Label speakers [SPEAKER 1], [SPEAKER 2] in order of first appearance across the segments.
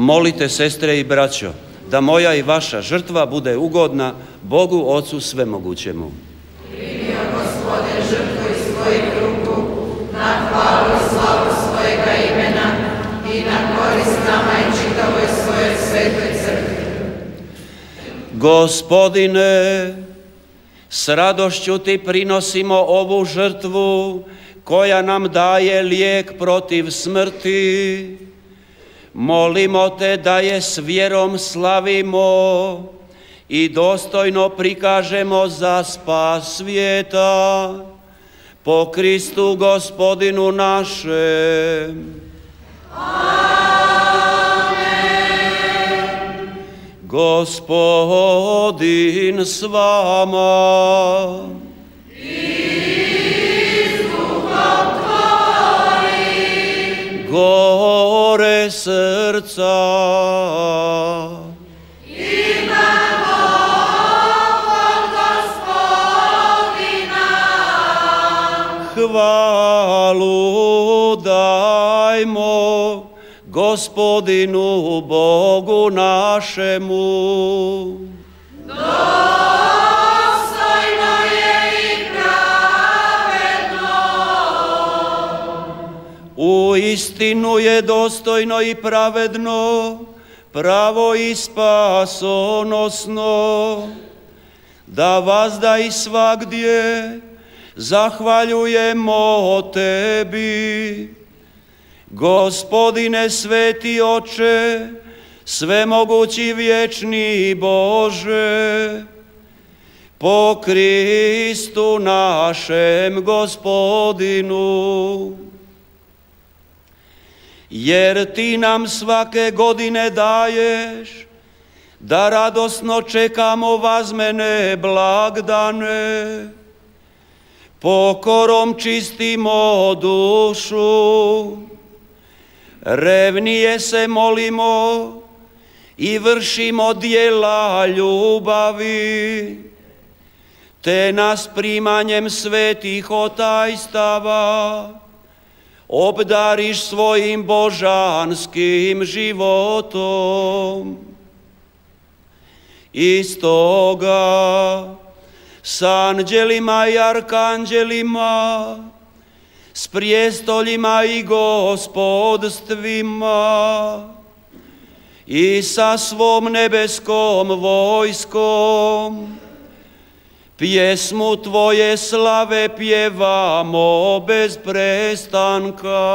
[SPEAKER 1] molite, sestre i braćo, da moja i vaša žrtva bude ugodna Bogu Ocu Svemogućemu.
[SPEAKER 2] Primio, Gospode, žrtvu iz svojih ruku, na hvalu i slavu svojega imena i na korist nama i čitavoj svojoj svetoj crkvi.
[SPEAKER 1] Gospodine, s radošću ti prinosimo ovu žrtvu koja nam daje lijek protiv smrti. Molimo te da je s vjerom slavimo i dostojno prikažemo za spas svijeta. Po Kristu Gospodinu našem. Gospodin s vama.
[SPEAKER 2] I s duhom tvojim.
[SPEAKER 1] Gore srca.
[SPEAKER 2] Imamo od Gospodina.
[SPEAKER 1] Hvalu dajmo Gospodinu Bogu našemu.
[SPEAKER 2] Dostojno je i pravedno.
[SPEAKER 1] Uistinu je dostojno i pravedno, pravo i spasonosno, da vazda i svagdje zahvaljujemo tebi. Gospodine sveti Oče, svemogući vječni Bože, po Kristu našem Gospodinu. Jer ti nam svake godine daješ da radosno čekamo vazmene blagdane, pokorom čistimo dušu, revnije se molimo i vršimo djela ljubavi, te nas primanjem svetih otajstava obdariš svojim božanskim životom. I stoga s anđelima i arkanđelima, s prijestoljima i gospodstvima i sa svom nebeskom vojskom pjesmu tvoje slave pjevamo bez prestanka.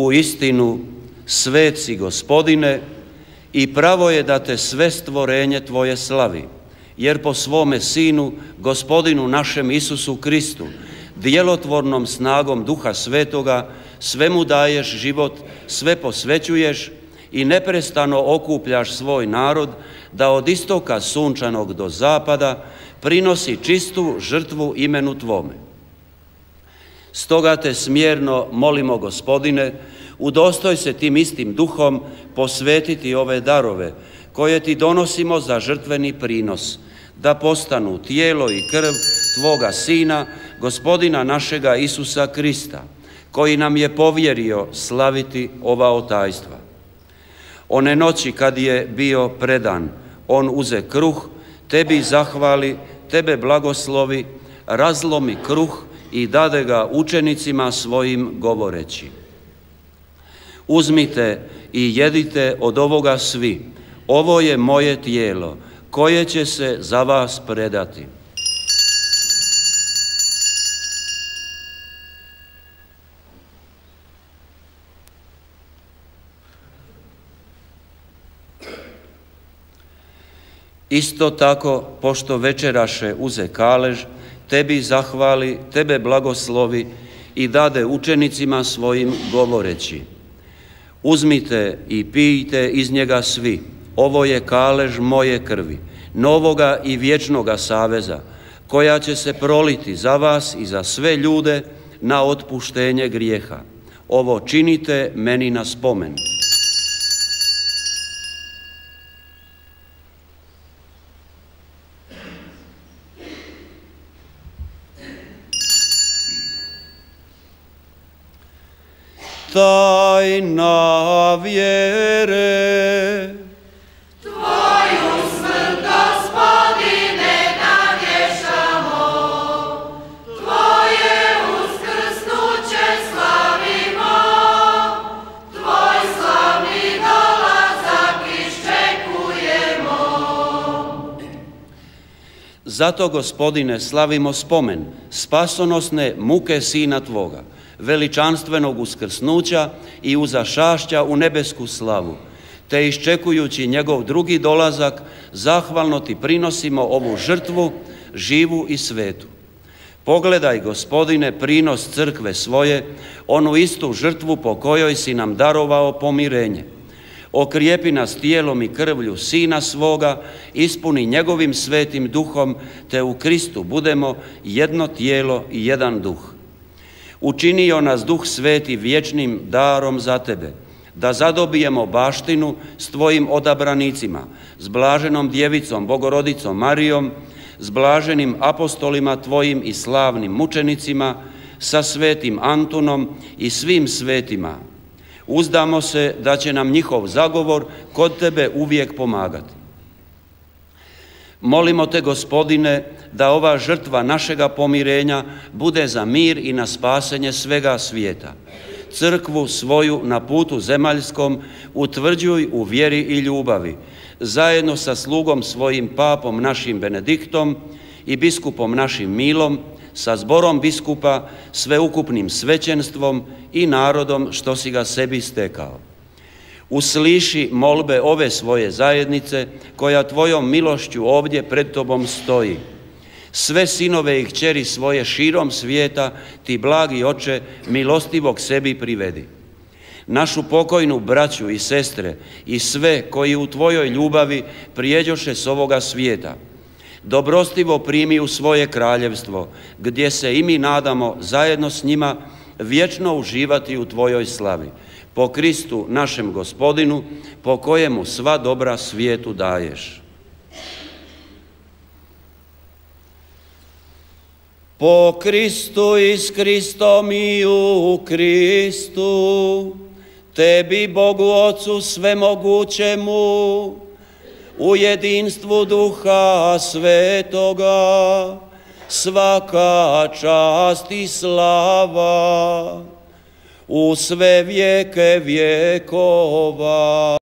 [SPEAKER 1] U istinu, svet si Gospodine, i pravo je da te sve stvorenje tvoje slavi, jer po svome Sinu, Gospodinu našem Isusu Kristu, djelotvornom snagom Duha Svetoga, svemu daješ život, sve posvećuješ i neprestano okupljaš svoj narod, da od istoka sunčanog do zapada prinosi čistu žrtvu imenu tvome. Stoga te smjerno molimo, Gospodine, udostoj se tim istim duhom posvetiti ove darove koje ti donosimo za žrtveni prinos, da postanu tijelo i krv tvoga Sina, Gospodina našega Isusa Krista, koji nam je povjerio slaviti ova otajstva. One noći kad je bio predan, on uze kruh, tebi zahvali, tebe blagoslovi, razlomi kruh i dade ga učenicima svojim govoreći: uzmite i jedite od ovoga svi, ovo je moje tijelo, koje će se za vas predati. Isto tako, pošto večeraše uze kalež, tebi zahvali, tebe blagoslovi i dade učenicima svojim govoreći: uzmite i pijte iz njega svi, ovo je kalež moje krvi, novoga i vječnoga saveza, koja će se proliti za vas i za sve ljude na otpuštenje grijeha. Ovo činite meni na spomen. Tajna vjere.
[SPEAKER 2] Tvoju smrt, Gospodine, navješamo, Tvoje uskrsnuće slavimo, Tvoj slavni dolazak iščekujemo.
[SPEAKER 1] Zato, Gospodine, slavimo spomen spasonosne muke Sina Tvoga, veličanstvenog uskrsnuća i uzašašća u nebesku slavu, te iščekujući njegov drugi dolazak, zahvalno ti prinosimo ovu žrtvu, živu i svetu. Pogledaj, Gospodine, prinos crkve svoje, onu istu žrtvu po kojoj si nam darovao pomirenje. Okrijepi nas tijelom i krvlju Sina svoga, ispuni njegovim svetim duhom, te u Kristu budemo jedno tijelo i jedan duh. Učinio nas Duh Sveti vječnim darom za tebe, da zadobijemo baštinu s tvojim odabranicima, s blaženom djevicom, Bogorodicom Marijom, s blaženim apostolima tvojim i slavnim mučenicima, sa svetim Antunom i svim svetima. Uzdamo se da će nam njihov zagovor kod tebe uvijek pomagati. Molimo te, Gospodine, da ova žrtva našega pomirenja bude za mir i na spasenje svega svijeta. Crkvu svoju na putu zemaljskom utvrđuj u vjeri i ljubavi, zajedno sa slugom svojim papom našim Benediktom i biskupom našim Milom, sa zborom biskupa, sveukupnim svećenstvom i narodom što si ga sebi stekao. Usliši molbe ove svoje zajednice, koja tvojom milošću ovdje pred tobom stoji. Sve sinove i kćeri svoje širom svijeta ti, blagi Oče, milostivog sebi privedi. Našu pokojnu braću i sestre i sve koji u tvojoj ljubavi prijeđoše s ovoga svijeta, dobrostivo primi u svoje kraljevstvo, gdje se i mi nadamo zajedno s njima vječno uživati u tvojoj slavi. Po Kristu našem Gospodinu, po kojemu sva dobra svijetu daješ. Po Kristu i s Kristom i u Kristu, tebi, Bogu Ocu svemogućemu, u jedinstvu Duha Svetoga, svaka čast i slava u sve vijeke vjekova.